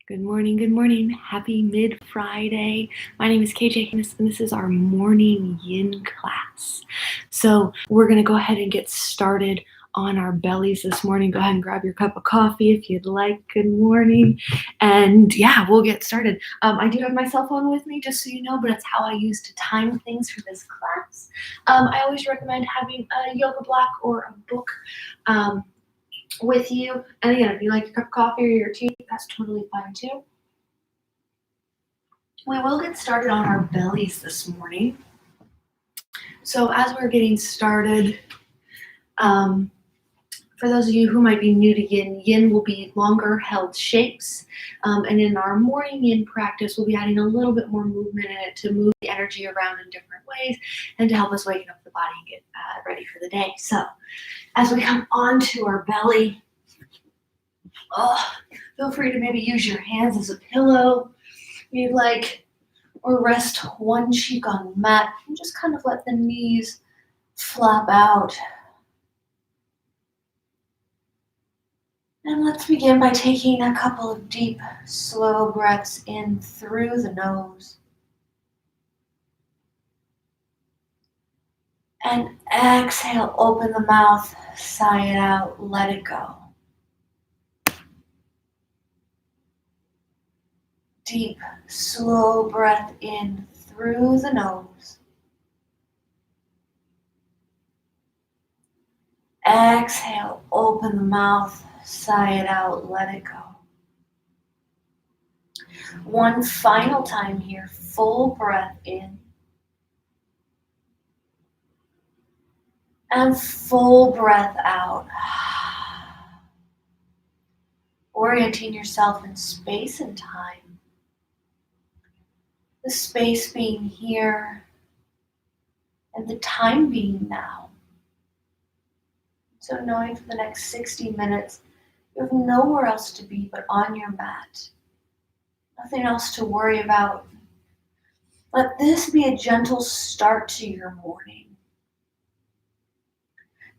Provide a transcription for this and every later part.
Good morning, good morning. Happy mid-Friday. My name is KJ Hannes, and this is our morning yin class. So we're going to go ahead and get started on our bellies this morning. Go ahead and grab your cup of coffee if you'd like. Good morning. And yeah, we'll get started. I do have my cell phone with me, just so you know, but it's how I use to time things for this class. I always recommend having a yoga block or a book with you. And again, if you like your cup of coffee or your tea, that's totally fine too. We will get started on our bellies this morning. So as we're getting started, for those of you who might be new to yin, yin will be longer held shapes. And in our morning yin practice, we'll be adding a little bit more movement in it to move the energy around in different ways and to help us waken up the body and get ready for the day. So as we come onto our belly, feel free to maybe use your hands as a pillow if you'd like, or rest one cheek on the mat and just kind of let the knees flap out. And let's begin by taking a couple of deep, slow breaths in through the nose. And exhale, open the mouth, sigh it out, let it go. Deep, slow breath in through the nose. Exhale, open the mouth, sigh it out, let it go. One final time here, full breath in. And full breath out. Orienting yourself in space and time. The space being here and the time being now. So knowing for the next 60 minutes, you have nowhere else to be but on your mat. Nothing else to worry about. Let this be a gentle start to your morning.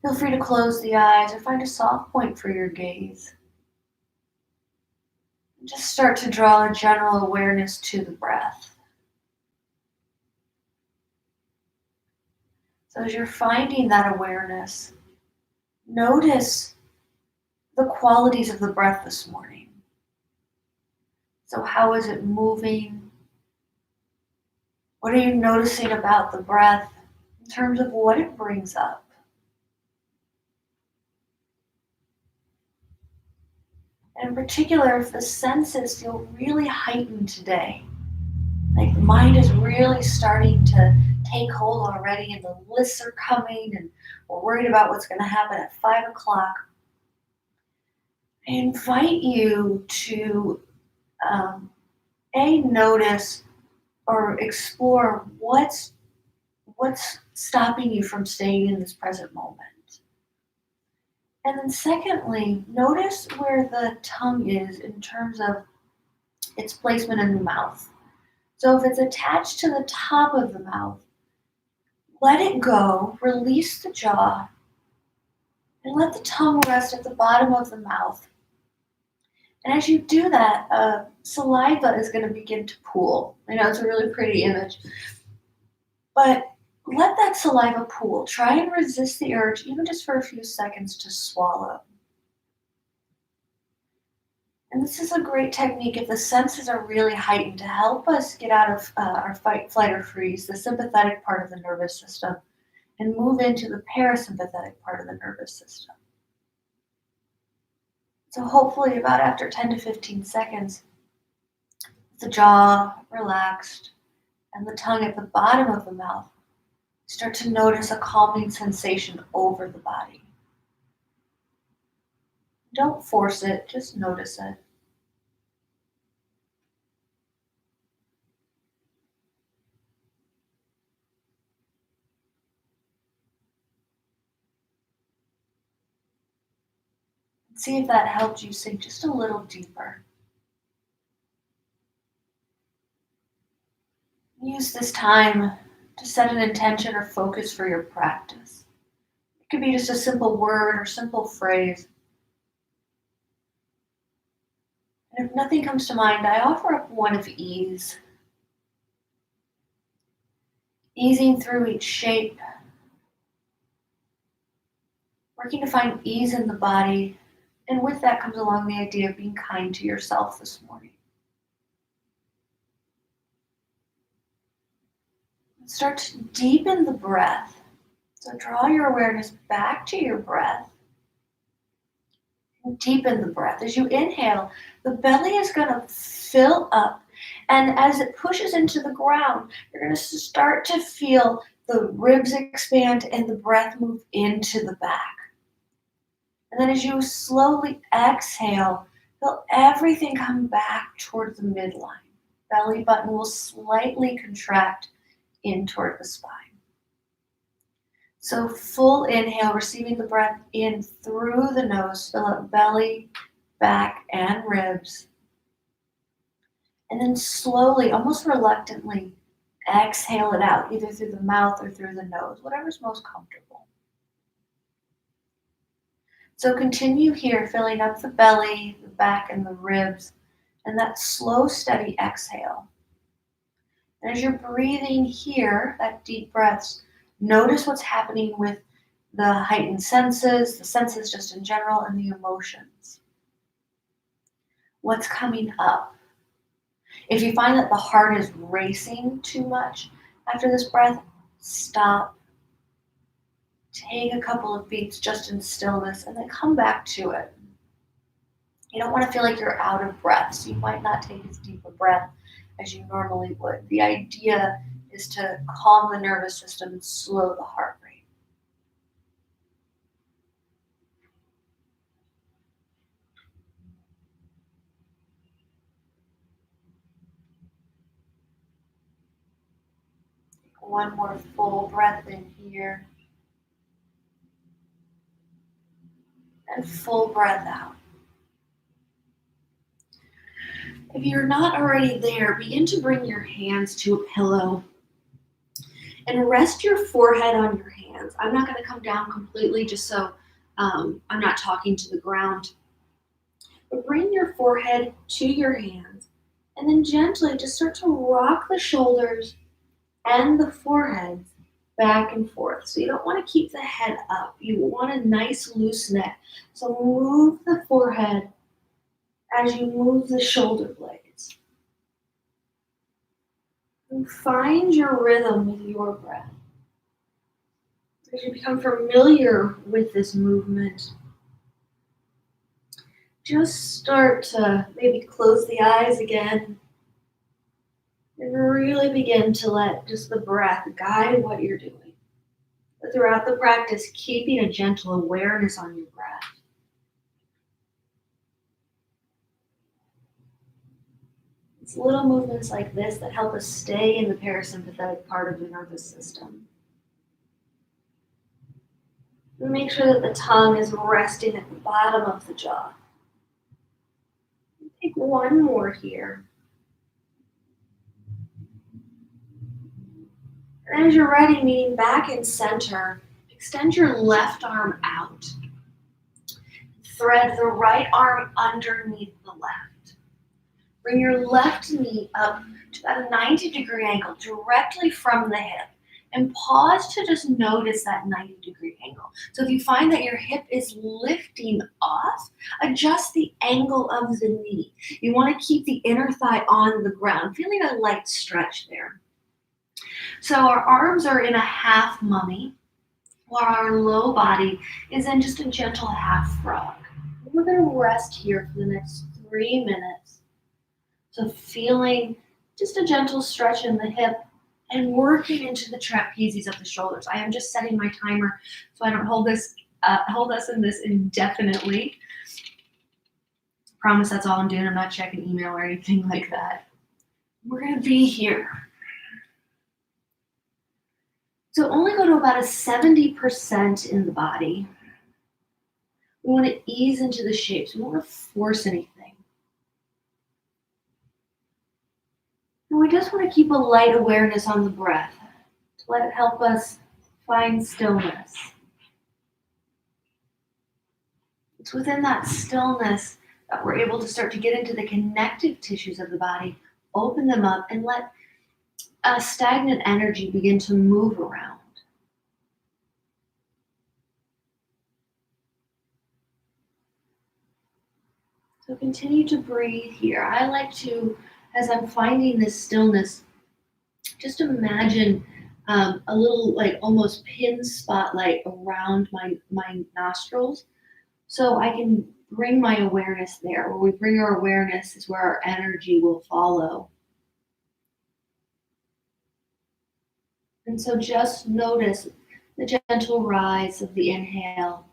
Feel free to close the eyes or find a soft point for your gaze. Just start to draw a general awareness to the breath. So as you're finding that awareness, notice the qualities of the breath this morning. So how is it moving? What are you noticing about the breath in terms of what it brings up? And in particular, if the senses feel really heightened today, like the mind is really starting to take hold already and the lists are coming and we're worried about what's going to happen at 5 o'clock, I invite you to notice or explore what's stopping you from staying in this present moment. And then secondly, notice where the tongue is in terms of its placement in the mouth. So if it's attached to the top of the mouth, let it go, release the jaw, and let the tongue rest at the bottom of the mouth. And as you do that, saliva is going to begin to pool. I know it's a really pretty image, but let that saliva pool. Try and resist the urge, even just for a few seconds, to swallow. And this is a great technique if the senses are really heightened to help us get out of our fight, flight, or freeze, the sympathetic part of the nervous system, and move into the parasympathetic part of the nervous system. So hopefully about after 10 to 15 seconds, the jaw relaxed and the tongue at the bottom of the mouth, start to notice a calming sensation over the body. Don't force it, just notice it. See if that helped you sink just a little deeper. Use this time to set an intention or focus for your practice. It could be just a simple word or simple phrase. And if nothing comes to mind, I offer up one of ease. Easing through each shape, working to find ease in the body. And with that comes along the idea of being kind to yourself this morning. Start to deepen the breath. So draw your awareness back to your breath. And deepen the breath. As you inhale, the belly is going to fill up. And as it pushes into the ground, you're going to start to feel the ribs expand and the breath move into the back. And then as you slowly exhale, feel everything come back toward the midline. Belly button will slightly contract in toward the spine. So full inhale, receiving the breath in through the nose, fill up belly, back, and ribs. And then slowly, almost reluctantly, exhale it out, either through the mouth or through the nose, whatever's most comfortable. So continue here, filling up the belly, the back, and the ribs, and that slow, steady exhale. And as you're breathing here, that deep breaths, notice what's happening with the heightened senses, the senses just in general, and the emotions. What's coming up? If you find that the heart is racing too much after this breath, stop. Take a couple of beats just in stillness and then come back to it. You don't want to feel like you're out of breath, so you might not take as deep a breath as you normally would. The idea is to calm the nervous system and slow the heart rate. Take one more full breath in here and full breath out. If you're not already there, begin to bring your hands to a pillow and rest your forehead on your hands. I'm not going to come down completely just so I'm not talking to the ground. But bring your forehead to your hands and then gently just start to rock the shoulders and the forehead back and forth. So you don't want to keep the head up. You want a nice loose neck. So move the forehead as you move the shoulder blades. And find your rhythm with your breath. As you become familiar with this movement, just start to maybe close the eyes again and really begin to let just the breath guide what you're doing. But throughout the practice, keeping a gentle awareness on your breath. It's little movements like this that help us stay in the parasympathetic part of the nervous system. And make sure that the tongue is resting at the bottom of the jaw. Take one more here. And as you're ready, meeting back in center, extend your left arm out. Thread the right arm underneath the left. Bring your left knee up to about a 90-degree angle directly from the hip. And pause to just notice that 90-degree angle. So if you find that your hip is lifting off, adjust the angle of the knee. You want to keep the inner thigh on the ground, feeling a light stretch there. So our arms are in a half mummy, while our low body is in just a gentle half frog. We're going to rest here for the next 3 minutes. So feeling just a gentle stretch in the hip and working into the trapezius of the shoulders. I am just setting my timer so I don't hold us in this indefinitely. Promise that's all I'm doing. I'm not checking email or anything like that. We're going to be here. So only go to about a 70% in the body. We want to ease into the shapes. We don't want to force anything. And we just want to keep a light awareness on the breath to let it help us find stillness. It's within that stillness we're able to start to get into the connective tissues of the body, open them up, and let stagnant energy begin to move around. So continue to breathe here. I like to, as I'm finding this stillness, just imagine a little like almost pin spotlight around my nostrils, so I can bring my awareness there. Where we bring our awareness is where our energy will follow. And so just notice the gentle rise of the inhale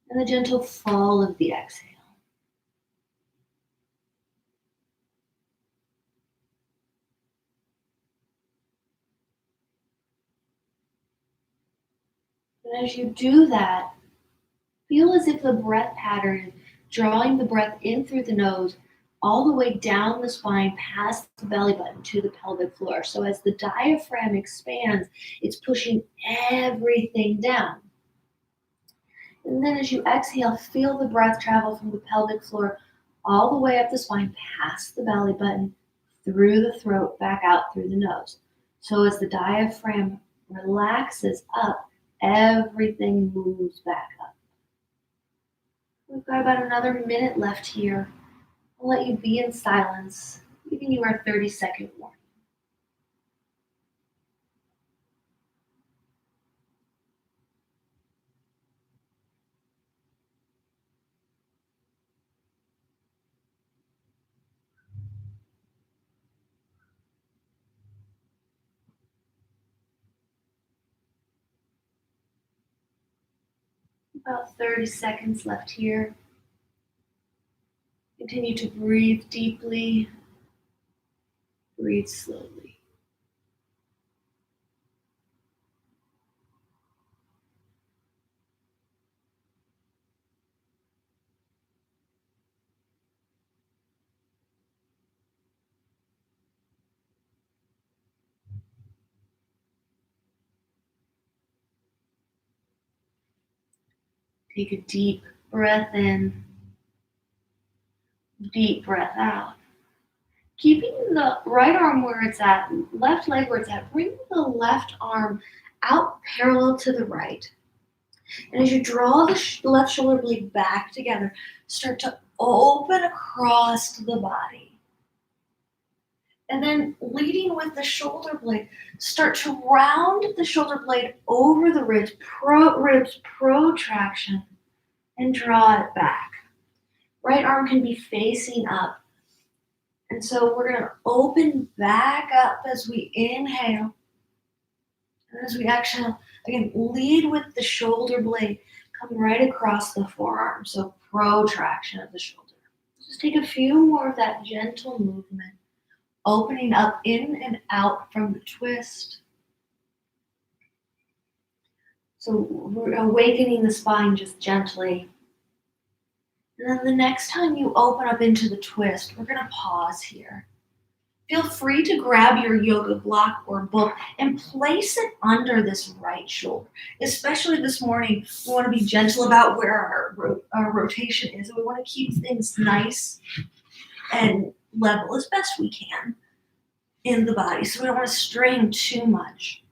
and the gentle fall of the exhale. And as you do that, feel as if the breath pattern is drawing the breath in through the nose, all the way down the spine, past the belly button to the pelvic floor. So as the diaphragm expands, it's pushing everything down. And then as you exhale, feel the breath travel from the pelvic floor all the way up the spine, past the belly button, through the throat, back out through the nose. So as the diaphragm relaxes up, everything moves back up. We've got about another minute left here. I'll let you be in silence, giving you our 30-second warning. About 30 seconds left here. Continue to breathe deeply, breathe slowly. Take a deep breath in, deep breath out. Keeping the right arm where it's at, left leg where it's at, bring the left arm out parallel to the right. And as you draw the left shoulder blade back together, start to open across the body. And then leading with the shoulder blade, start to round the shoulder blade over the ribs, protraction, and draw it back. Right arm can be facing up. And so we're going to open back up as we inhale. And as we exhale, again, lead with the shoulder blade, come right across the forearm. So protraction of the shoulder. Just take a few more of that gentle movement, opening up in and out from the twist. So we're awakening the spine just gently. And then the next time you open up into the twist, we're going to pause here. Feel free to grab your yoga block or book and place it under this right shoulder. Especially this morning, we want to be gentle about where our rotation is. We want to keep things nice and level as best we can in the body. So we don't want to strain too much.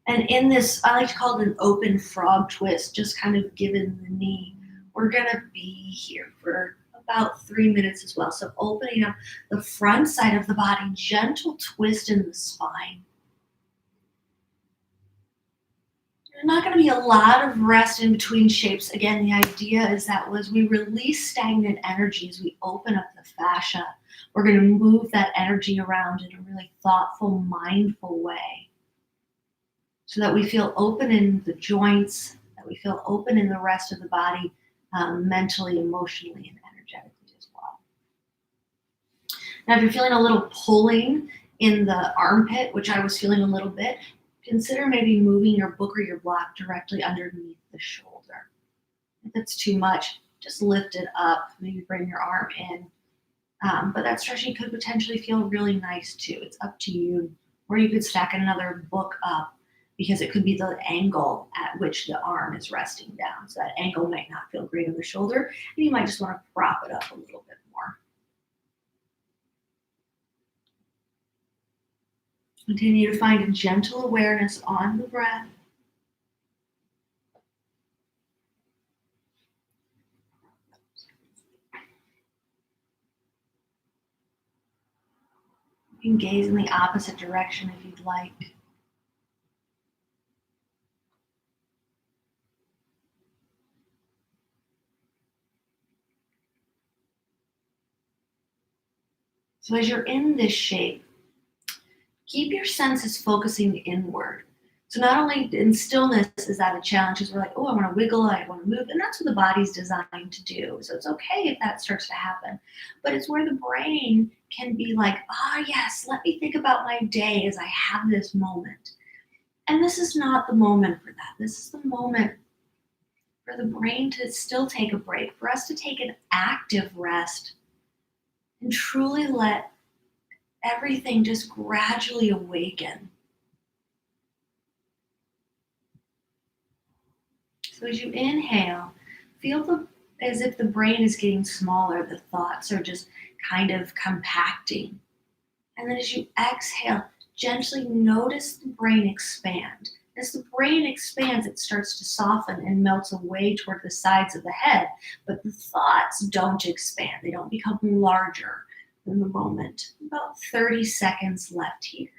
And in this, I like to call it an open frog twist, just kind of given the knee. We're going to be here for about 3 minutes as well. So opening up the front side of the body, gentle twist in the spine. There's not going to be a lot of rest in between shapes. Again, the idea is that as we release stagnant energy, as we open up the fascia, we're going to move that energy around in a really thoughtful, mindful way so that we feel open in the joints, that we feel open in the rest of the body, mentally, emotionally, and energetically as well. Now, if you're feeling a little pulling in the armpit, which I was feeling a little bit, consider maybe moving your book or your block directly underneath the shoulder. If it's too much, just lift it up, maybe bring your arm in. But that stretching could potentially feel really nice too. It's up to you. Or you could stack another book up because it could be the angle at which the arm is resting down. So that angle might not feel great on the shoulder, and you might just want to prop it up a little bit more. Continue to find a gentle awareness on the breath. You can gaze in the opposite direction if you'd like. So as you're in this shape, keep your senses focusing inward. So not only in stillness is that a challenge, because we're like, oh, I want to wiggle, I want to move, and that's what the body's designed to do. So it's okay if that starts to happen. But it's where the brain can be like, yes, let me think about my day as I have this moment. And this is not the moment for that. This is the moment for the brain to still take a break, for us to take an active rest and truly let everything just gradually awaken. So as you inhale, feel as if the brain is getting smaller, the thoughts are just kind of compacting. And then as you exhale, gently notice the brain expand. As the brain expands, it starts to soften and melts away toward the sides of the head, but the thoughts don't expand. They don't become larger than the moment. About 30 seconds left here.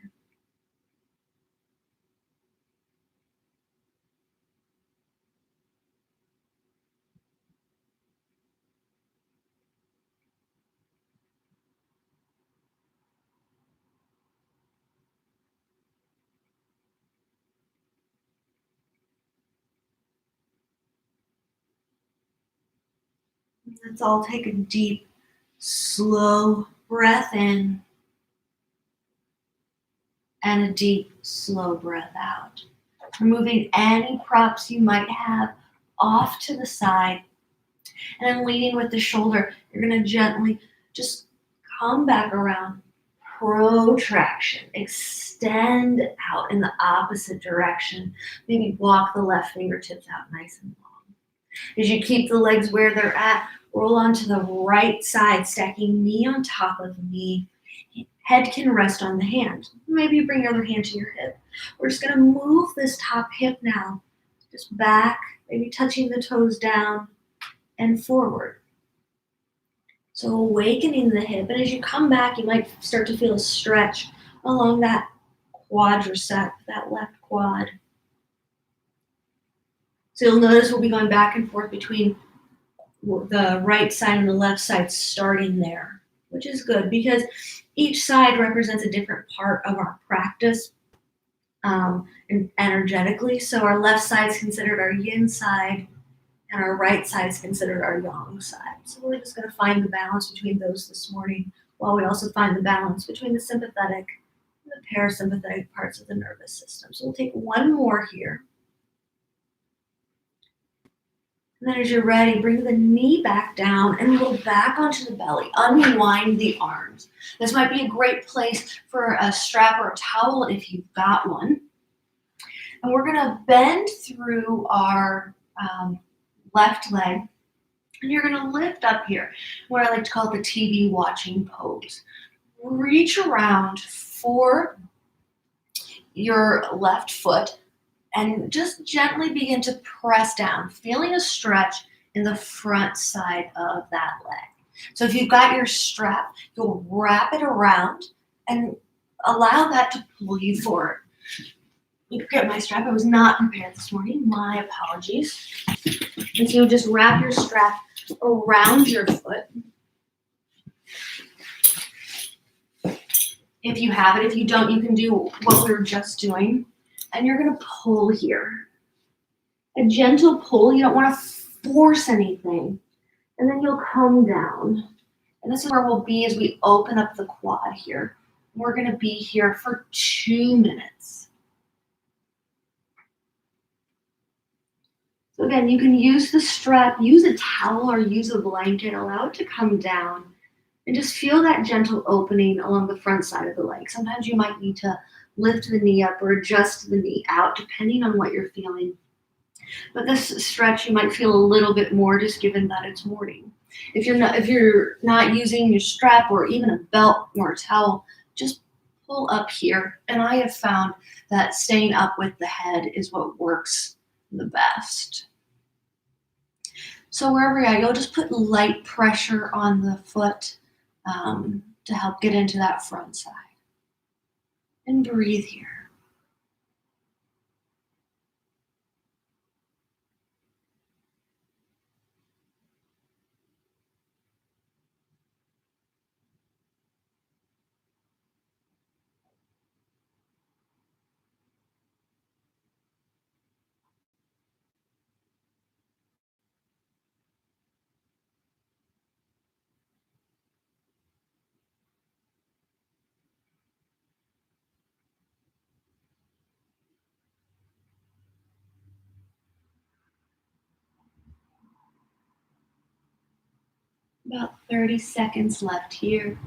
Let's all take a deep, slow breath in and a deep, slow breath out. Removing any props you might have off to the side, and then leading with the shoulder. You're going to gently just come back around. Protraction. Extend out in the opposite direction. Maybe walk the left fingertips out nice and long. As you keep the legs where they're at, roll onto the right side, stacking knee on top of knee. Head can rest on the hand. Maybe you bring your other hand to your hip. We're just going to move this top hip now. Just back, maybe touching the toes down and forward. So awakening the hip. And as you come back, you might start to feel a stretch along that quadricep, that left quad. So you'll notice we'll be going back and forth between the right side and the left side, starting there, which is good because each side represents a different part of our practice and energetically. So our left side is considered our yin side, and our right side is considered our yang side. So we're just going to find the balance between those this morning, while we also find the balance between the sympathetic and the parasympathetic parts of the nervous system. So we'll take one more here. And then as you're ready, bring the knee back down and roll back onto the belly. Unwind the arms. This might be a great place for a strap or a towel if you've got one. And we're going to bend through our left leg. And you're going to lift up here, what I like to call the TV watching pose. Reach around for your left foot and just gently begin to press down, feeling a stretch in the front side of that leg. So if you've got your strap, you'll wrap it around and allow that to pull you forward. Let me get my strap. I was not prepared this morning. My apologies. And so you'll just wrap your strap around your foot. If you have it, if you don't, you can do what we were just doing. And you're going to pull here. A gentle pull. You don't want to force anything. And then you'll come down. And this is where we'll be as we open up the quad here. We're going to be here for 2 minutes. So again, you can use the strap, use a towel or use a blanket, allow it to come down, and just feel that gentle opening along the front side of the leg. Sometimes you might need to lift the knee up or adjust the knee out, depending on what you're feeling. But this stretch, you might feel a little bit more just given that it's morning. If you're not using your strap or even a belt or a towel, just pull up here. And I have found that staying up with the head is what works the best. So wherever I go, just put light pressure on the foot to help get into that front side. And breathe here. About 30 seconds left here.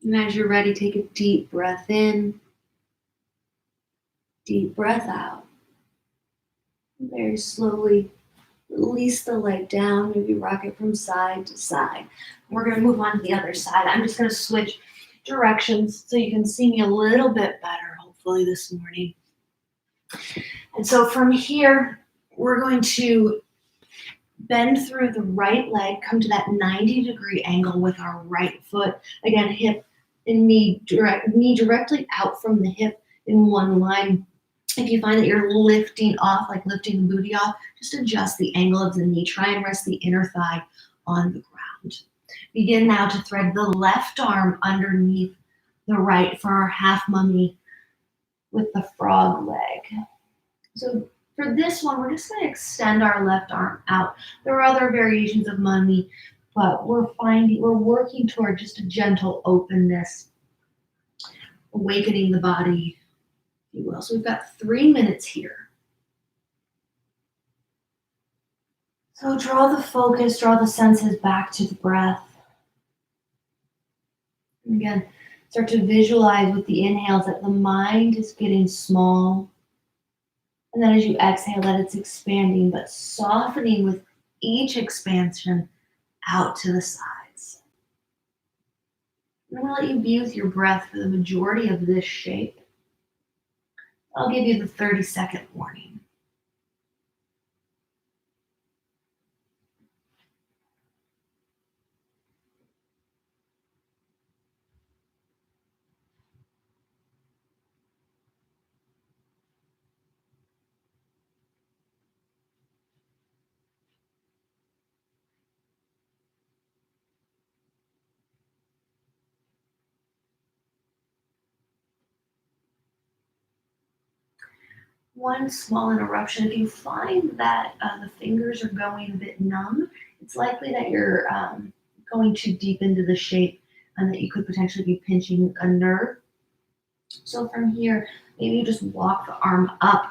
And as you're ready, take a deep breath in, deep breath out. Very slowly release the leg down, maybe rock it from side to side. We're going to move on to the other side. I'm just going to switch directions so you can see me a little bit better, hopefully, this morning. And so from here, we're going to bend through the right leg, come to that 90-degree angle with our right foot. Again, hip and knee directly out from the hip in one line. If you find that you're lifting off, like lifting the booty off, just adjust the angle of the knee. Try and rest the inner thigh on the ground. Begin now to thread the left arm underneath the right for our half mummy with the frog leg. So for this one, we're just going to extend our left arm out. There are other variations of mummy, but we're working toward just a gentle openness, awakening the body, if you will. So we've got 3 minutes here. So draw the focus, draw the senses back to the breath. And again, start to visualize with the inhales that the mind is getting small. And then as you exhale, that it's expanding, but softening with each expansion out to the sides. I'm going to let you be with your breath for the majority of this shape. I'll give you the 30-second warning. One small interruption, if you find that the fingers are going a bit numb, it's likely that you're going too deep into the shape and that you could potentially be pinching a nerve. So from here, maybe you just walk the arm up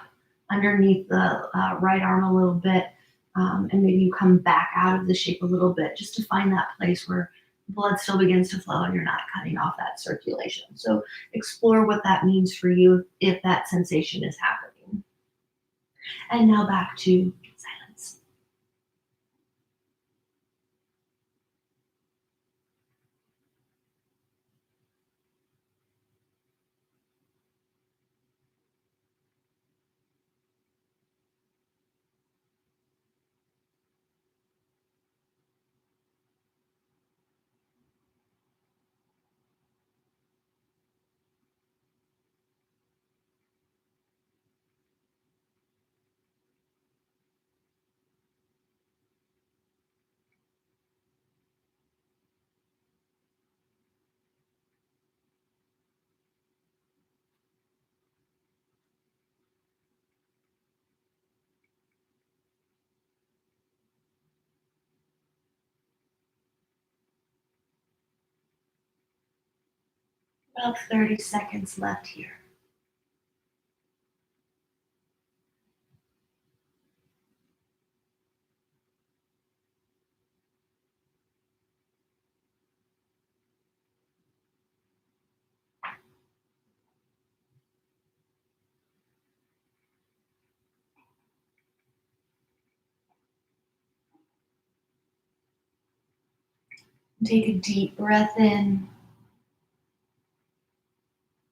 underneath the right arm a little bit, and maybe you come back out of the shape a little bit just to find that place where blood still begins to flow and you're not cutting off that circulation. So explore what that means for you if that sensation is happening. And now back to silence. About 30 seconds left here. Take a deep breath in,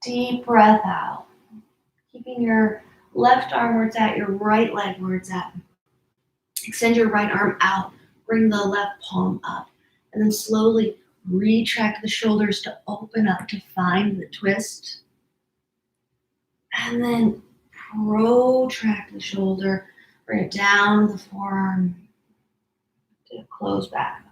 deep breath out. Keeping your left arm where it's at, your right leg where it's at. Extend your right arm out, bring the left palm up, and then slowly retract the shoulders to open up to find the twist. And then protract the shoulder, bring it down the forearm to close back.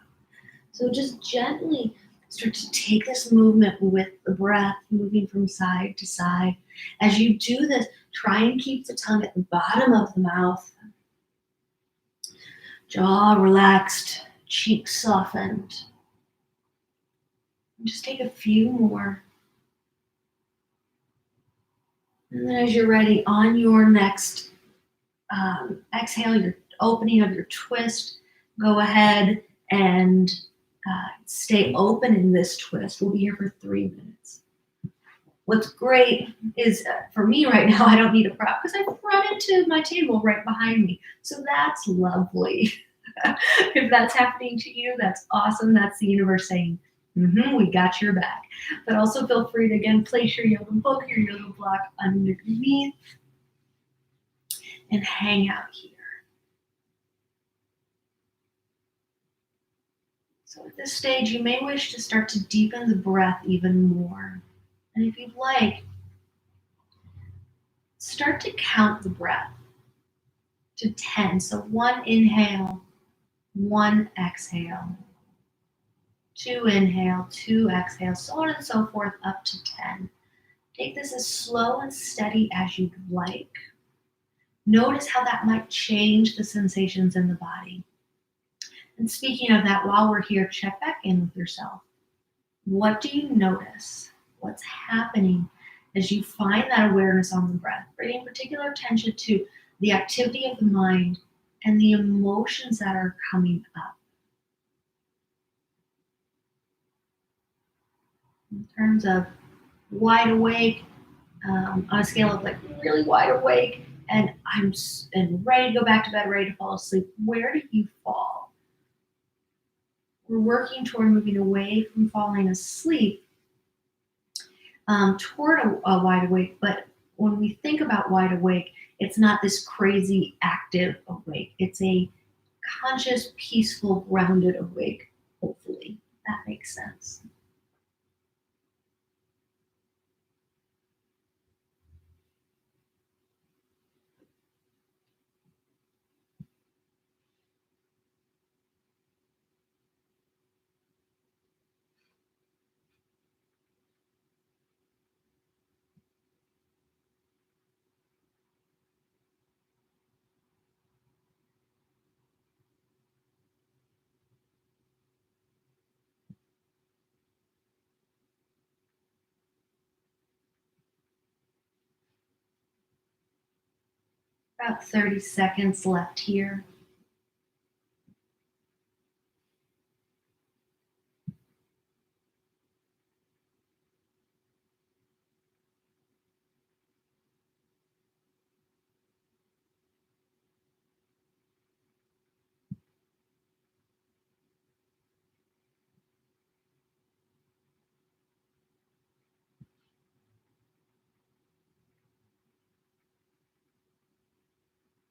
So just gently start to take this movement with the breath, moving from side to side. As you do this, try and keep the tongue at the bottom of the mouth. Jaw relaxed, cheeks softened. And just take a few more. And then as you're ready, on your next exhale, your opening of your twist, go ahead and stay open in this twist. We'll be here for 3 minutes. What's great is for me right now, I don't need a prop because I've run into my table right behind me. So that's lovely. If that's happening to you, that's awesome. That's the universe saying, we got your back. But also feel free to, again, place your yoga book, your yoga block underneath and hang out here. So at this stage, you may wish to start to deepen the breath even more. And if you'd like, start to count the breath to 10. So 1 inhale, 1 exhale, 2 inhale, 2 exhale, so on and so forth up to 10. Take this as slow and steady as you'd like. Notice how that might change the sensations in the body. And speaking of that, while we're here, check back in with yourself. What do you notice? What's happening as you find that awareness on the breath? Bringing particular attention to the activity of the mind and the emotions that are coming up. In terms of wide awake, on a scale of like really wide awake and I'm ready to go back to bed, ready to fall asleep, where do you fall? We're working toward moving away from falling asleep toward a wide awake, but when we think about wide awake, it's not this crazy active awake. It's a conscious, peaceful, grounded awake, hopefully. That makes sense. About 30 seconds left here.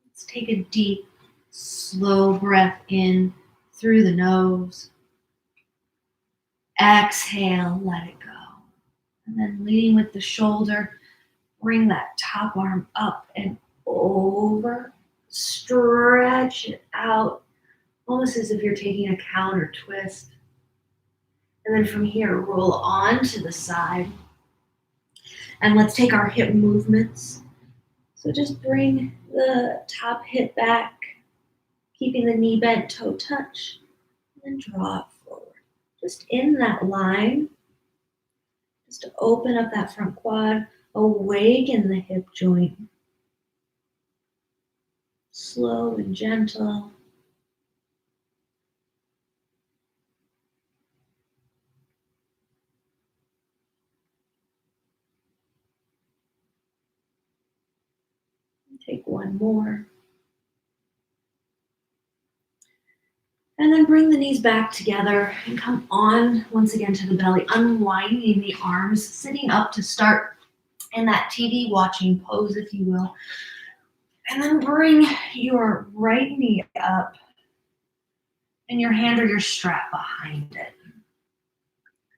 Let's take a deep, slow breath in through the nose. Exhale, let it go. And then leading with the shoulder, bring that top arm up and over. Stretch it out, almost as if you're taking a counter twist. And then from here, roll on to the side. And let's take our hip movements. So just bring the top hip back, keeping the knee bent, toe touch, and then draw it forward. Just in that line, Just to open up that front quad, awaken the hip joint. Slow and gentle. Take one more. And then bring the knees back together and come on once again to the belly, unwinding the arms, sitting up to start in that TV watching pose, if you will. And then bring your right knee up and your hand or your strap behind it.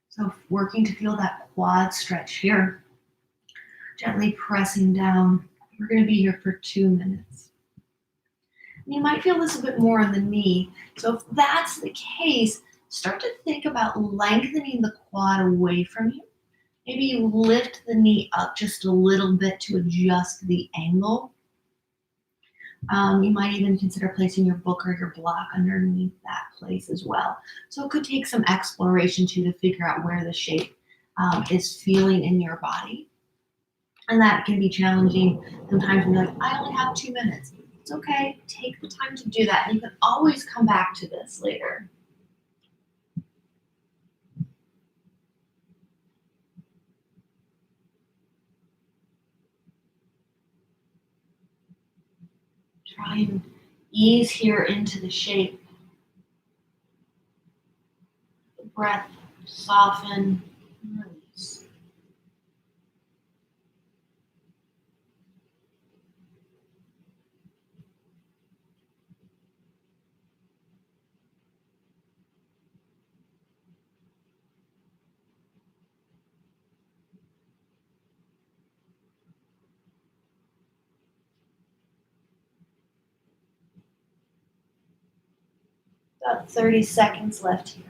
So working to feel that quad stretch here. Gently pressing down. We're going to be here for 2 minutes. You might feel this a bit more on the knee. So if that's the case, start to think about lengthening the quad away from you. Maybe you lift the knee up just a little bit to adjust the angle. You might even consider placing your book or your block underneath that place as well. So it could take some exploration too to figure out where the shape is feeling in your body. And that can be challenging sometimes when you're like, I only have 2 minutes. It's okay, take the time to do that. And you can always come back to this later. Try and ease here into the shape. The breath, soften, release. About 30 seconds left here.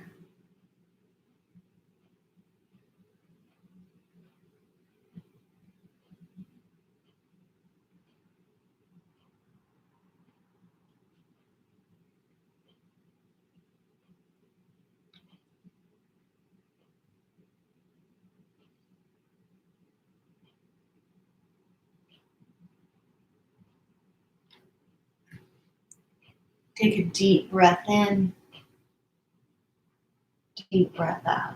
Take a deep breath in, deep breath out.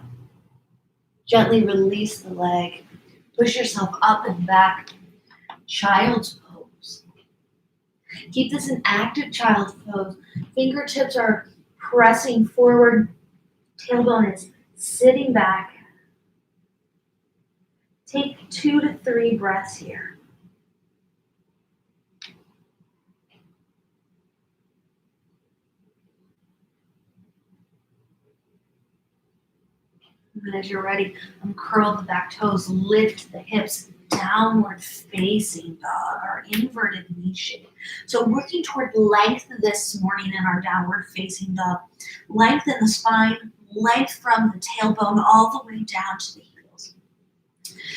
Gently release the leg. Push yourself up and back. Child's pose. Keep this an active child's pose. Fingertips are pressing forward. Tailbone is sitting back. Take 2 to 3 breaths here. And as you're ready, uncurl the back toes, lift the hips, downward facing dog, our inverted knee shape. So working toward length this morning in our downward facing dog. Length in the spine, length from the tailbone all the way down to the heels.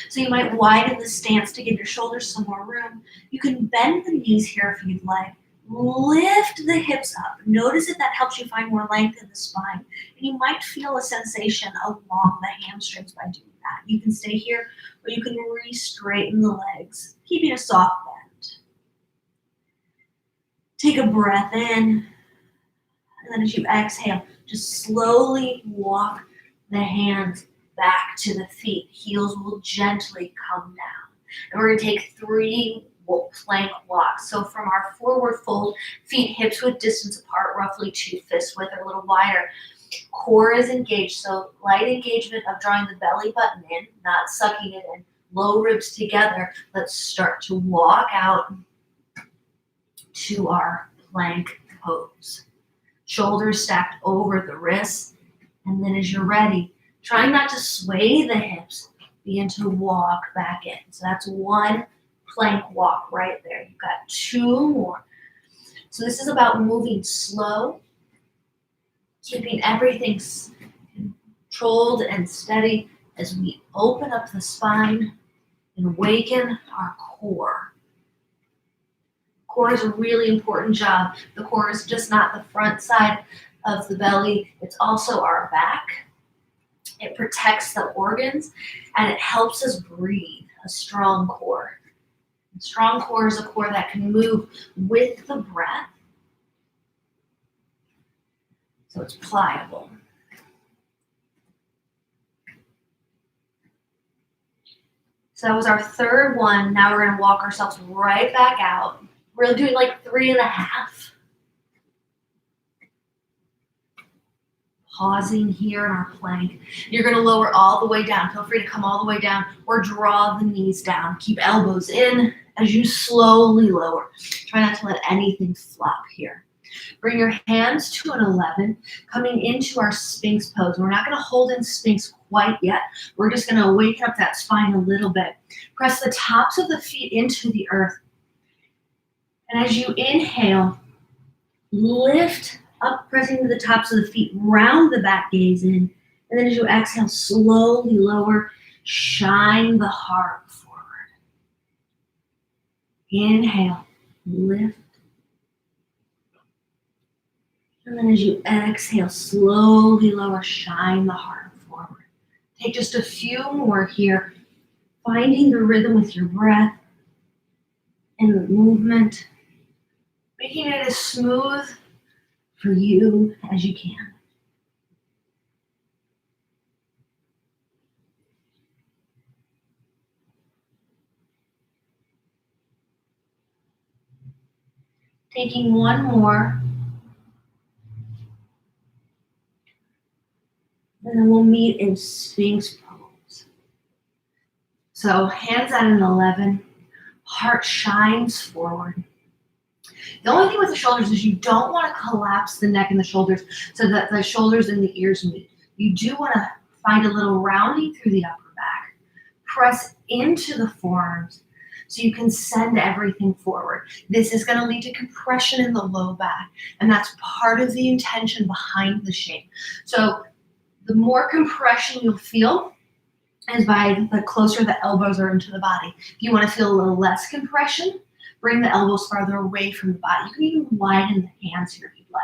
So you might widen the stance to give your shoulders some more room. You can bend the knees here if you'd like. Lift the hips up. Notice if that helps you find more length in the spine. And you might feel a sensation along the hamstrings by doing that. You can stay here or you can re-straighten the legs, keeping a soft bend. Take a breath in. And then as you exhale, just slowly walk the hands back to the feet. Heels will gently come down. And we're going to take 3 plank walks. So from our forward fold, feet hips width distance apart, roughly 2 fists width or a little wider. Core is engaged, so light engagement of drawing the belly button in, not sucking it in. Low ribs together. Let's start to walk out to our plank pose. Shoulders stacked over the wrists. And then as you're ready, try not to sway the hips, begin to walk back in. So that's 1 plank walk right there. You've got 2 more. So this is about moving slow, keeping everything controlled and steady as we open up the spine and awaken our core. Core is a really important job. The core is just not the front side of the belly, it's also our back It protects the organs and it helps us breathe. A strong core. A strong core is a core that can move with the breath. So it's pliable. So that was our third one. Now we're going to walk ourselves right back out. We're doing like 3.5. Pausing here in our plank. You're going to lower all the way down. Feel free to come all the way down or draw the knees down. Keep elbows in as you slowly lower. Try not to let anything flop here. Bring your hands to an 11, coming into our Sphinx pose. We're not going to hold in Sphinx quite yet. We're just going to awaken up that spine a little bit. Press the tops of the feet into the earth. And as you inhale, lift up, pressing to the tops of the feet, round the back gaze in. And then as you exhale, slowly lower, shine the heart forward. Inhale, lift. And then as you exhale, slowly lower, shine the heart forward. Take just a few more here, finding the rhythm with your breath and the movement, making it as smooth for you as you can. Taking one more. And then we'll meet in Sphinx pose. So hands at an 11, heart shines forward. The only thing with the shoulders is you don't want to collapse the neck and the shoulders so that the shoulders and the ears meet. You do want to find a little rounding through the upper back. Press into the forearms so you can send everything forward. This is going to lead to compression in the low back, and that's part of the intention behind the shape. So the more compression you'll feel is by the closer the elbows are into the body. If you want to feel a little less compression, bring the elbows farther away from the body. You can even widen the hands here if you'd like.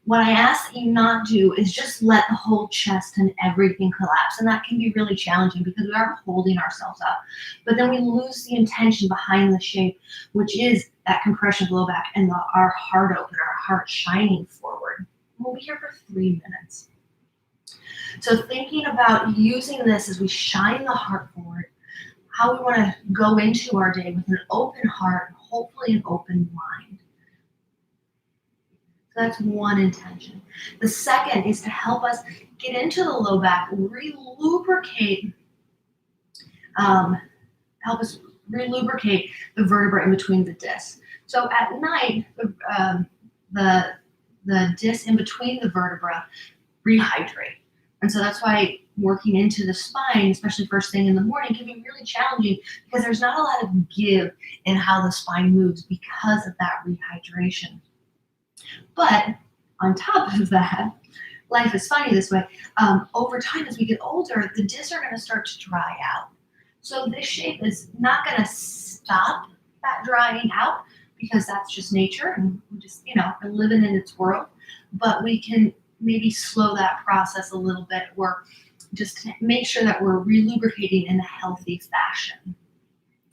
What I ask that you not do is just let the whole chest and everything collapse. And that can be really challenging because we are holding ourselves up. But then we lose the intention behind the shape, which is that compression of the low back and our heart open, our heart shining forward. We'll be here for 3 minutes. So thinking about using this as we shine the heart forward, how we want to go into our day with an open heart, hopefully an open mind. So that's one intention. The second is to help us get into the low back, re-lubricate, help us re-lubricate the vertebra in between the discs. So at night, the disc in between the vertebra rehydrate. And so that's why working into the spine, especially first thing in the morning, can be really challenging because there's not a lot of give in how the spine moves because of that rehydration. But on top of that, life is funny this way. Over time, as we get older, the discs are going to start to dry out. So this shape is not going to stop that drying out because that's just nature and we just, we're living in its world. But we can maybe slow that process a little bit or just make sure that we're relubricating in a healthy fashion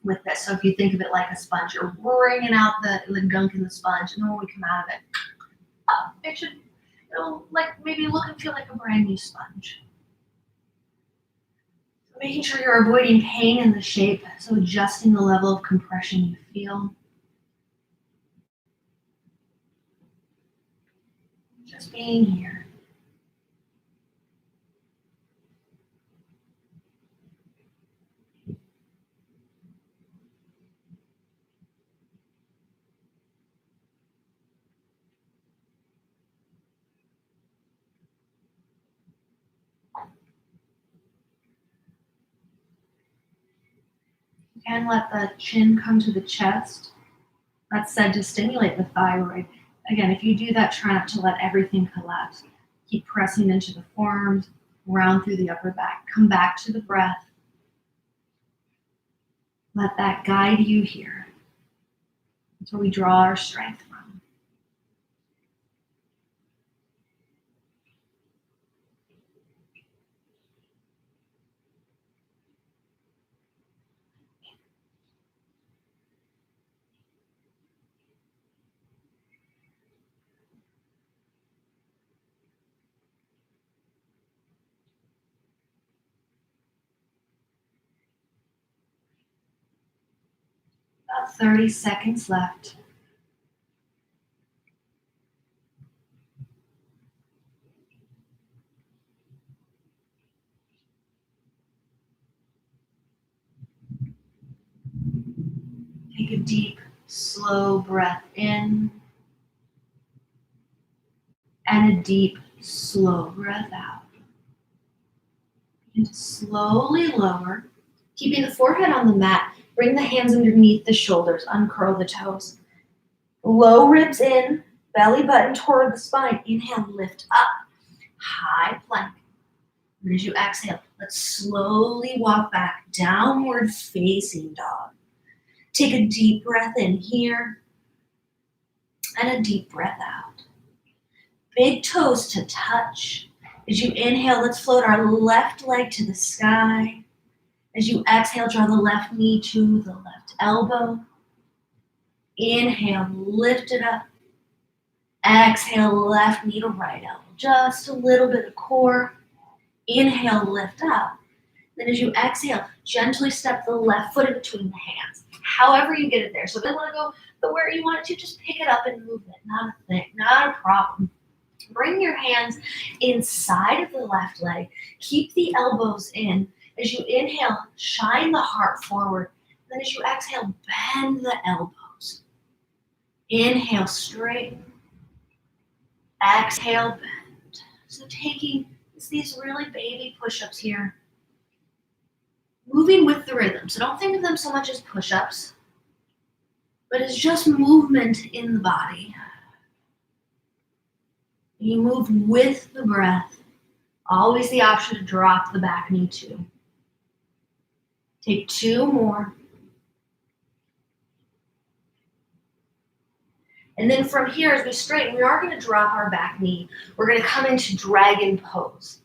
with this. So if you think of it like a sponge, you're wringing out the gunk in the sponge, and then when we come out of it, it'll like maybe look and feel like a brand new sponge. So making sure you're avoiding pain in the shape, so adjusting the level of compression you feel. Just being here. You can let the chin come to the chest. That's said to stimulate the thyroid. Again, if you do that, try not to let everything collapse. Keep pressing into the forearms, round through the upper back. Come back to the breath. Let that guide you here. That's where we draw our strength from. About 30 seconds left. Take a deep, slow breath in and a deep, slow breath out. And slowly lower, keeping the forehead on the mat. Bring the hands underneath the shoulders, uncurl the toes. Low ribs in, belly button toward the spine. Inhale, lift up, high plank. And as you exhale, let's slowly walk back, downward facing dog. Take a deep breath in here and a deep breath out. Big toes to touch. As you inhale, let's float our left leg to the sky. As you exhale, draw the left knee to the left elbow. Inhale, lift it up. Exhale, left knee to right elbow. Just a little bit of core. Inhale, lift up. Then as you exhale, gently step the left foot in between the hands. However you get it there. So if you want to go the where you want it to, just pick it up and move it. Not a thing, not a problem. Bring your hands inside of the left leg. Keep the elbows in. As you inhale, shine the heart forward. Then as you exhale, bend the elbows. Inhale, straighten. Exhale, bend. So taking these really baby push-ups here. Moving with the rhythm. So don't think of them so much as push-ups, but it's just movement in the body. You move with the breath. Always the option to drop the back knee too. Take 2 more. And then from here, as we straighten, we are going to drop our back knee. We're going to come into dragon pose.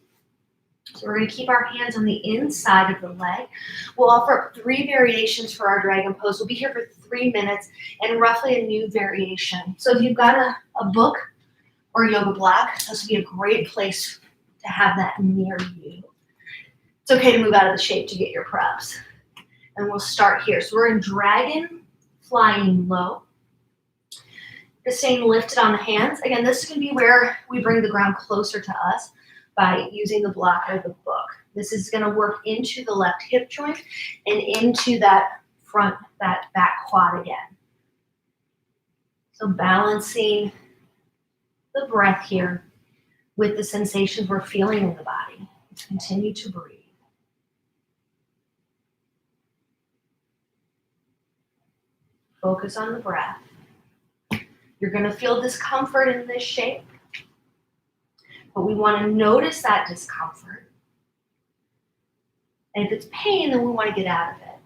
So we're going to keep our hands on the inside of the leg. We'll offer up 3 variations for our dragon pose. We'll be here for 3 minutes and roughly a new variation. So if you've got a book or yoga block, this would be a great place to have that near you. It's okay to move out of the shape to get your preps. And we'll start here. So we're in dragon, flying low. Just staying lifted on the hands. Again, this is going to be where we bring the ground closer to us by using the block or the book. This is going to work into the left hip joint and into that back quad again. So balancing the breath here with the sensations we're feeling in the body. Let's continue to breathe. Focus on the breath. You're going to feel discomfort in this shape, but we want to notice that discomfort. And if it's pain, then we want to get out of it.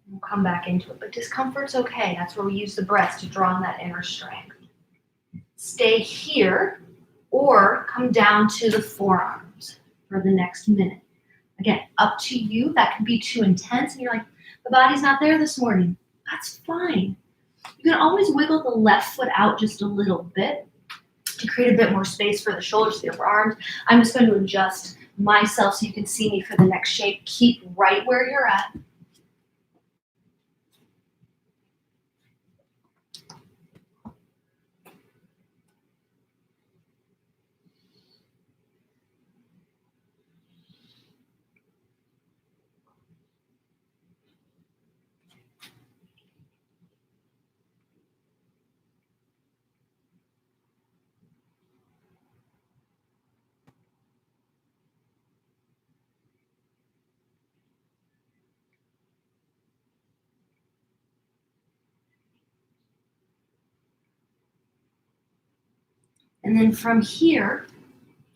We'll come back into it, but discomfort's okay. That's where we use the breath to draw on that inner strength. Stay here or come down to the forearms for the next minute. Again, up to you. That can be too intense and you're like, the body's not there this morning. That's fine. You can always wiggle the left foot out just a little bit to create a bit more space for the shoulders, the upper arms. I'm just going to adjust myself so you can see me for the next shape. Keep right where you're at. And then from here,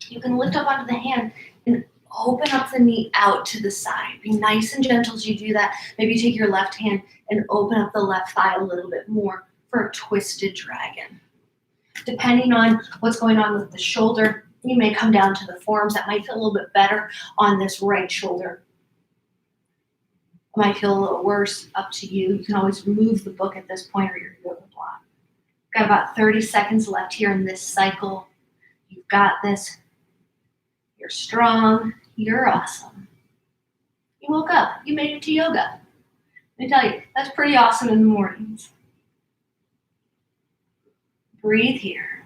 you can lift up onto the hand and open up the knee out to the side. Be nice and gentle as you do that. Maybe take your left hand and open up the left thigh a little bit more for a twisted dragon. Depending on what's going on with the shoulder, you may come down to the forearms. That might feel a little bit better on this right shoulder. It might feel a little worse, up to you. You can always remove the book at this point or your yoga block. Got about 30 seconds left here in this cycle. You've got this. You're strong. You're awesome. You woke up. You made it to yoga. Let me tell you, that's pretty awesome in the mornings. Breathe here.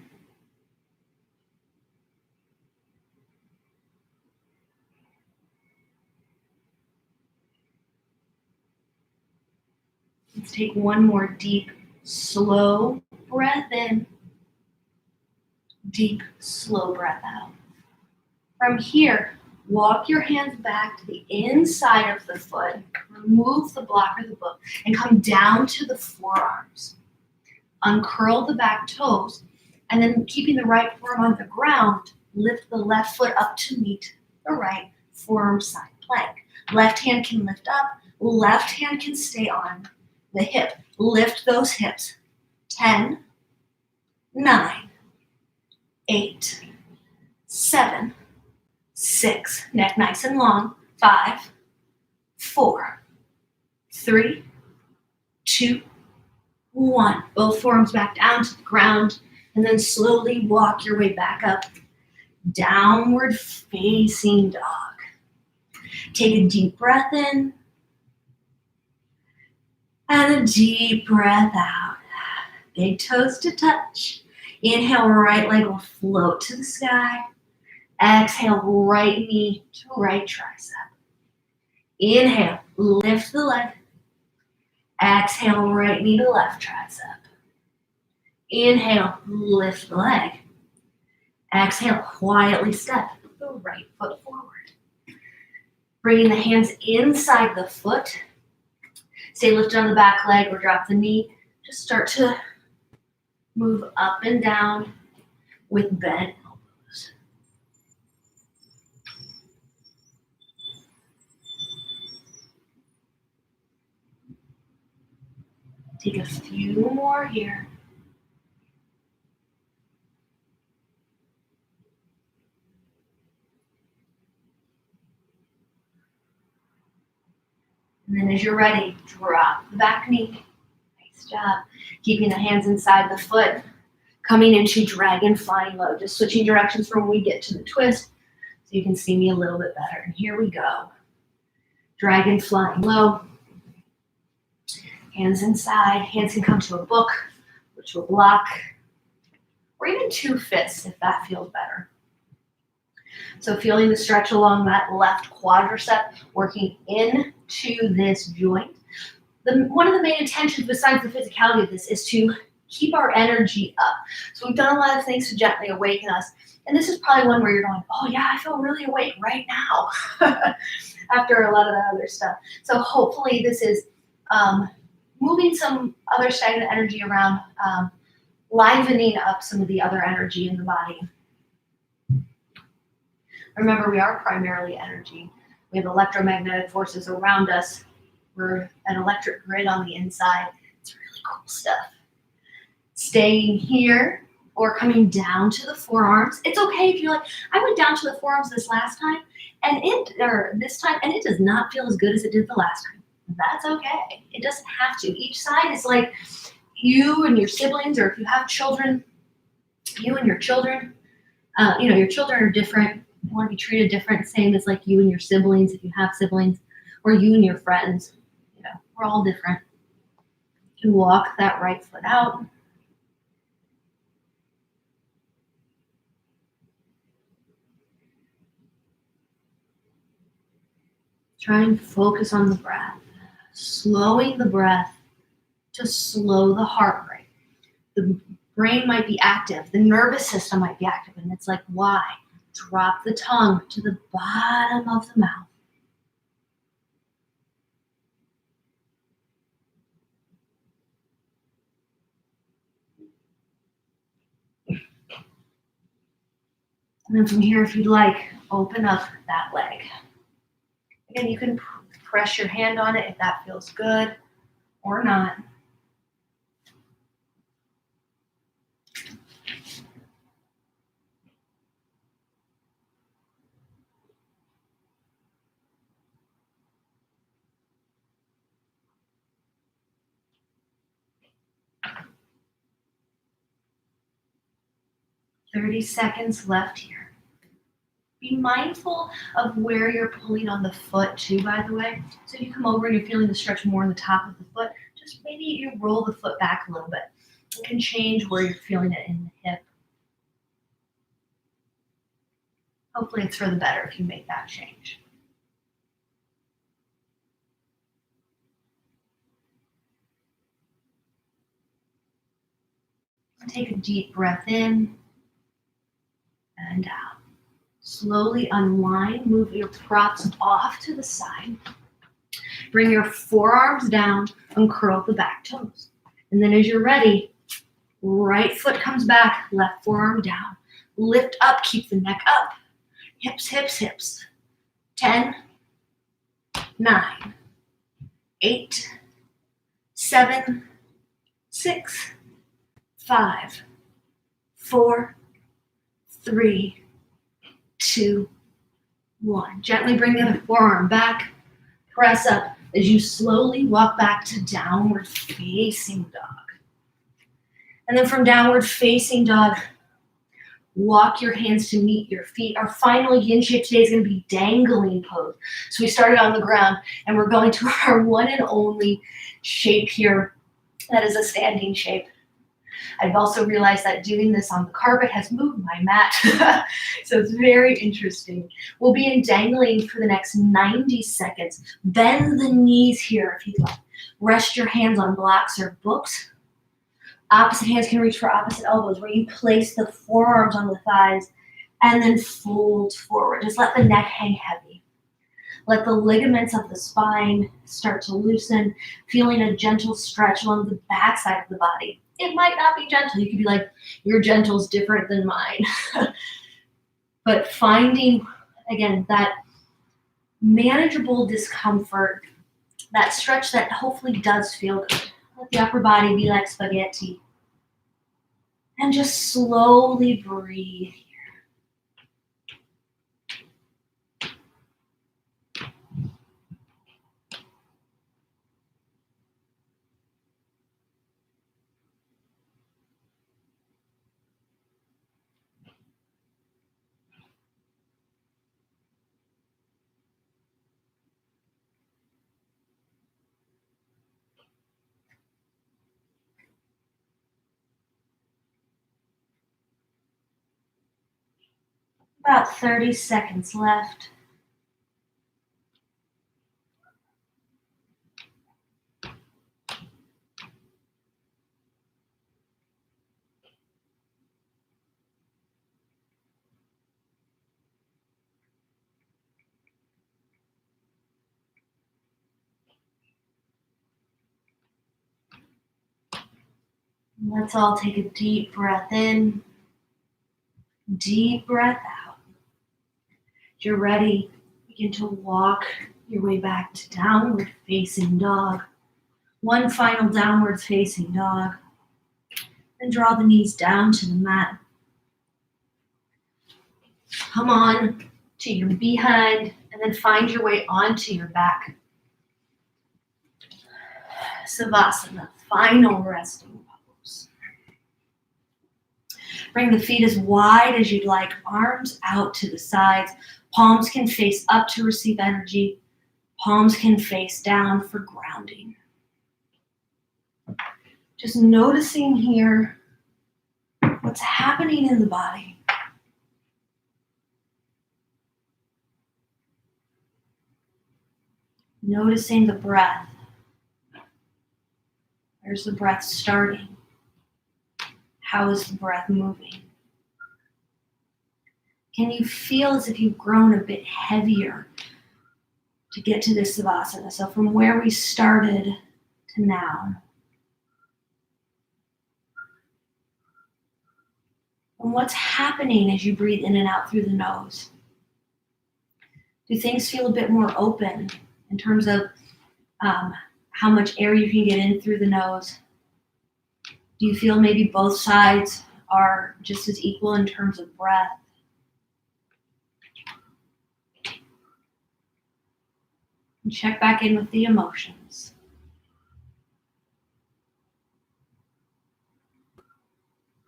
Let's take one more deep, slow breath in. Deep, slow breath out. From here, walk your hands back to the inside of the foot. Remove the block or the book and come down to the forearms. Uncurl the back toes, and then keeping the right forearm on the ground, lift the left foot up to meet the right forearm side plank. Left hand can lift up, left hand can stay on the hip. Lift those hips. 10, 9, 8, 7, 6. Neck nice and long. 5, 4, 3, 2, 1. Both forearms back down to the ground, and then slowly walk your way back up. Downward facing dog. Take a deep breath in and a deep breath out. Big toes to touch. Inhale, right leg will float to the sky. Exhale, right knee to right tricep. Inhale, lift the leg. Exhale, right knee to left tricep. Inhale, lift the leg. Exhale, quietly step the right foot forward. Bringing the hands inside the foot. Stay lifted on the back leg or drop the knee. Just start to move up and down with bent elbows. Take a few more here. And then as you're ready, drop the back knee. Nice job. Keeping the hands inside the foot. Coming into dragon flying low. Just switching directions from when we get to the twist so you can see me a little bit better. And here we go. Dragon flying low. Hands inside. Hands can come to a book, or to a block, or even 2 fists if that feels better. So feeling the stretch along that left quadricep, working into this joint. One of the main intentions besides the physicality of this is to keep our energy up. So we've done a lot of things to gently awaken us. And this is probably one where you're going, oh yeah, I feel really awake right now after a lot of that other stuff. So hopefully this is moving some other stagnant energy around, livening up some of the other energy in the body. Remember, we are primarily energy. We have electromagnetic forces around us. We're an electric grid on the inside. It's really cool stuff. Staying here or coming down to the forearms. It's okay if you're like, I went down to the forearms this time, and it does not feel as good as it did the last time. That's okay. It doesn't have to. Each side is like you and your siblings, or if you have children, you and your children. Your children are different. You want to be treated different, same as like you and your siblings, if you have siblings, or you and your friends. We're all different. You can walk that right foot out. Try and focus on the breath. Slowing the breath to slow the heart rate. The brain might be active. The nervous system might be active. And it's like, why? Drop the tongue to the bottom of the mouth. And then from here, if you'd like, open up that leg. Again, you can press your hand on it if that feels good or not. "30 seconds left here. Be mindful of where you're pulling on the foot too, by the way. So if you come over and you're feeling the stretch more in the top of the foot, just maybe you roll the foot back a little bit. It can change where you're feeling it in the hip. Hopefully it's for the better if you make that change. Take a deep breath in and out. Slowly unwind, move your props off to the side. Bring your forearms down and curl the back toes. And then as you're ready, right foot comes back, left forearm down. Lift up, keep the neck up. Hips, hips, hips. 10, 9, 8, 7, 6, 5, 4, 3, 2, 1. Gently bring the other forearm back. Press up as you slowly walk back to downward facing dog. And then from downward facing dog, walk your hands to meet your feet. Our final yin shape today is going to be dangling pose. So we started on the ground and we're going to our one and only shape here. That is a standing shape. I've also realized that doing this on the carpet has moved my mat. So it's very interesting. We'll be in dangling for the next 90 seconds. Bend the knees here if you'd like. Rest your hands on blocks or books. Opposite hands can reach for opposite elbows, where you place the forearms on the thighs and then fold forward. Just let the neck hang heavy. Let the ligaments of the spine start to loosen, feeling a gentle stretch along the back side of the body. It might not be gentle. You could be like, your gentle's different than mine. But finding, again, that manageable discomfort, that stretch that hopefully does feel good. Let the upper body be like spaghetti. And just slowly breathe here. About 30 seconds left. Let's all take a deep breath in, deep breath out. If you're ready, begin to walk your way back to downward facing dog. One final downward facing dog. Then draw the knees down to the mat. Come on to your behind and then find your way onto your back. Savasana, final resting pose. Bring the feet as wide as you'd like, arms out to the sides. Palms can face up to receive energy. Palms can face down for grounding. Just noticing here what's happening in the body. Noticing the breath. Where's the breath starting? How is the breath moving? Can you feel as if you've grown a bit heavier to get to this Savasana? So from where we started to now. And what's happening as you breathe in and out through the nose? Do things feel a bit more open in terms of how much air you can get in through the nose? Do you feel maybe both sides are just as equal in terms of breath? And check back in with the emotions.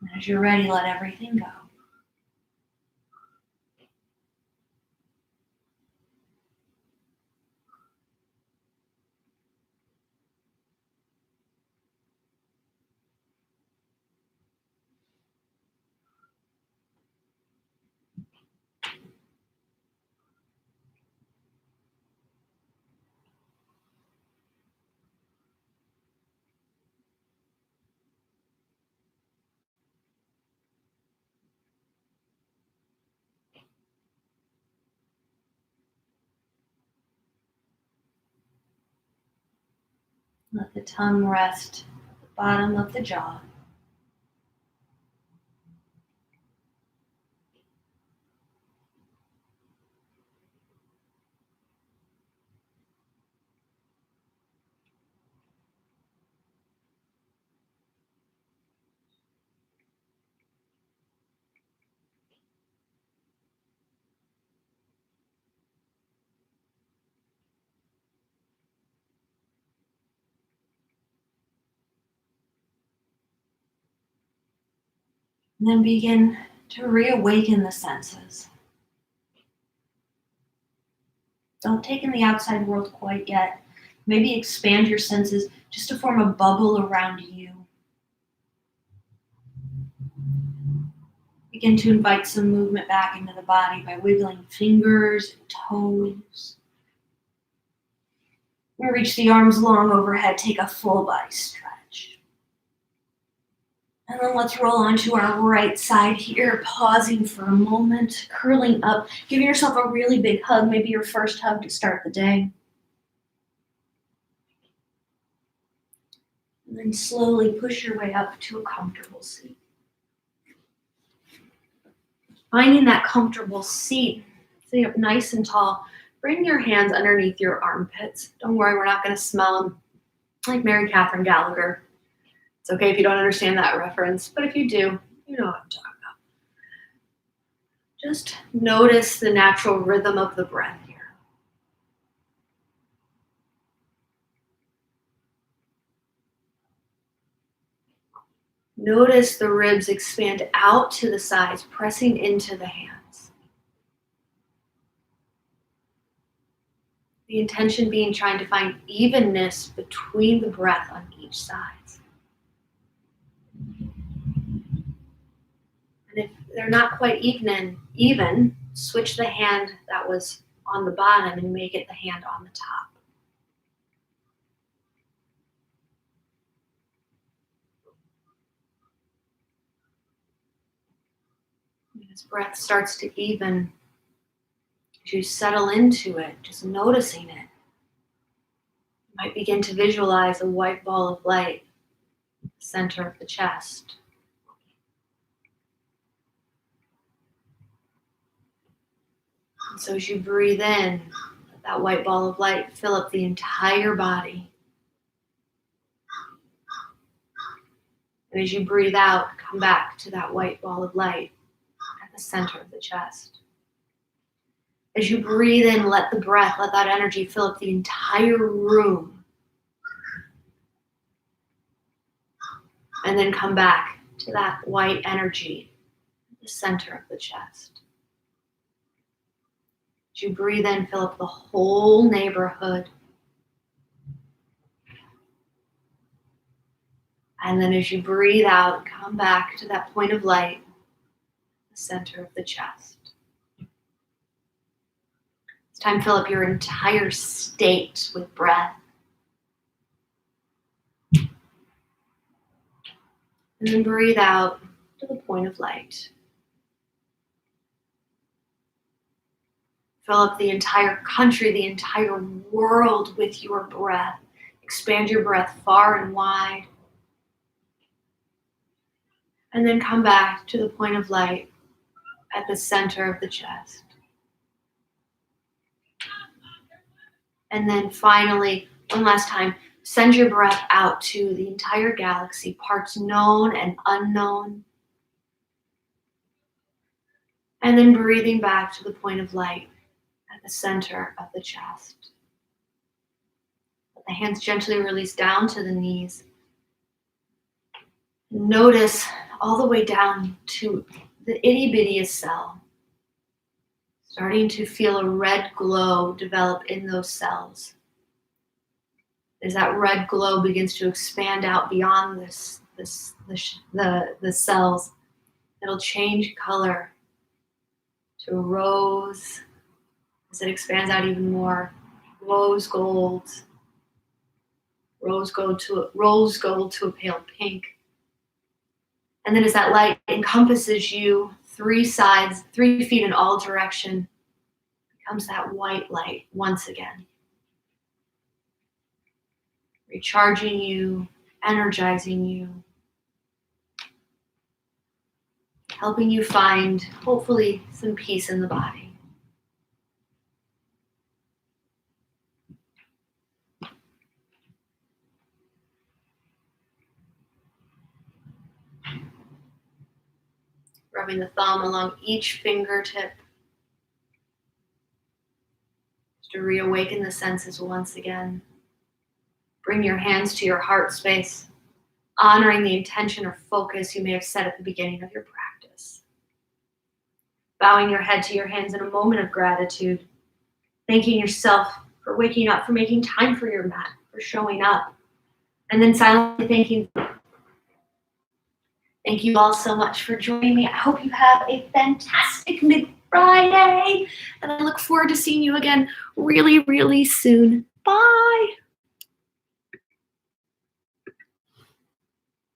And as you're ready, let everything go. Let the tongue rest at the bottom of the jaw. And then begin to reawaken the senses. Don't take in the outside world quite yet. Maybe expand your senses just to form a bubble around you. Begin to invite some movement back into the body by wiggling fingers and toes. We reach the arms long overhead, take a full body stretch. And then let's roll onto our right side here, pausing for a moment, curling up, giving yourself a really big hug, maybe your first hug to start the day. And then slowly push your way up to a comfortable seat. Finding that comfortable seat, sitting up nice and tall, bring your hands underneath your armpits. Don't worry, we're not going to smell them like Mary Catherine Gallagher. It's okay if you don't understand that reference, but if you do, you know what I'm talking about. Just notice the natural rhythm of the breath here. Notice the ribs expand out to the sides, pressing into the hands. The intention being trying to find evenness between the breath on each side. And if they're not quite even, switch the hand that was on the bottom and make it the hand on the top. As breath starts to even, as you settle into it, just noticing it, you might begin to visualize a white ball of light in the center of the chest. And so as you breathe in, let that white ball of light fill up the entire body. And as you breathe out, come back to that white ball of light at the center of the chest. As you breathe in, let that energy fill up the entire room. And then come back to that white energy at the center of the chest. As you breathe in, fill up the whole neighborhood. And then as you breathe out, come back to that point of light at the center of the chest. It's time to fill up your entire state with breath. And then breathe out to the point of light. Fill up the entire country, the entire world with your breath. Expand your breath far and wide. And then come back to the point of light at the center of the chest. And then finally, one last time, send your breath out to the entire galaxy, parts known and unknown. And then breathing back to the point of light at the center of the chest. Let the hands gently release down to the knees. Notice all the way down to the itty bittiest cell. Starting to feel a red glow develop in those cells. As that red glow begins to expand out beyond the cells, it'll change color to rose as it expands out even more. Rose gold to a pale pink. And then as that light encompasses you, 3 sides, 3 feet in all direction, becomes that white light once again. recharging you, energizing you, helping you find, hopefully, some peace in the body. Rubbing the thumb along each fingertip to reawaken the senses once again. Bring your hands to your heart space, honoring the intention or focus you may have set at the beginning of your practice. Bowing your head to your hands in a moment of gratitude, thanking yourself for waking up, for making time for your mat, for showing up, and then silently thanking. Thank you all so much for joining me. I hope you have a fantastic mid-Friday, and I look forward to seeing you again really, really soon. Bye.